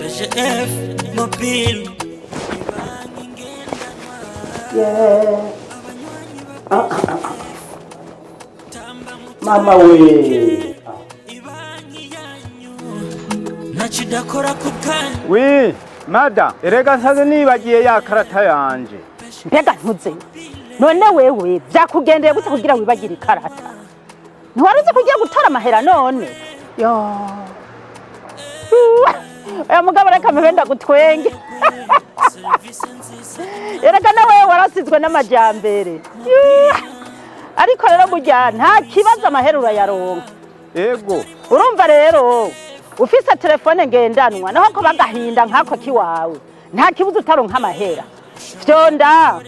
BGF Mobile. Mama we. Nachidakora kubwanyu. Oui, madam, erega nsaze nibagiye ya karata yanje. Mbega ntuze. None wewe vyakugendeye gute kugira wibagire ikarata? Ntiwaruzi kugira gutora amahera none? Yo. Oya mugabo reka mpenda gutwenge. Erega nawe warasizwe n'amajambere. Ariko rero burya nta kibazo amahera urayaronka. Ego. Urumva rero ufise telefone ngendanwa naho ko bagahinda nkako kiwawe. Nta kibuzo utaronka amahera. Fyonda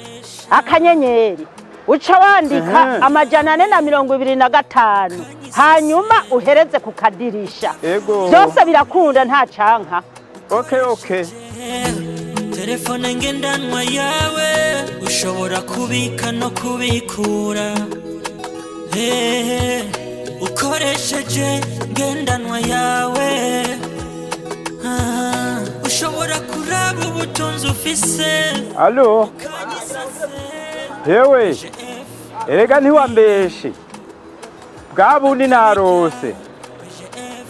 akanyenyeri uca wandika 425 hanyuma uhereze ku kadirisha. Ego. Byose birakunda nta canka. Okay. Telefone ngendanwa yawe ushobora kubika no kubikura. Ukoresheje ngendanwa yawe ushobora kuraba ubutunzi ufise. Allo. Yewe. Erega ntiwambeshe. Bwabundi narose.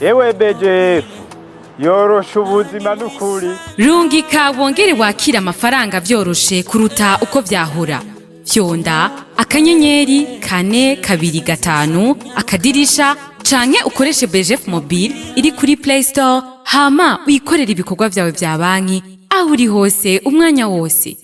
Yewe BGF. Yorosha ubuzima n'ukuri. Rungika wongere wakira amafaranga vyoroshe kuruta uko vyahora. Fyonda akanyenyeri 425 akadirisha canke ukoreshe BGF Mobile iri kuri Play Store hama wikorera ibikorwa vyawe vya banki aho uri hose umwanya wose.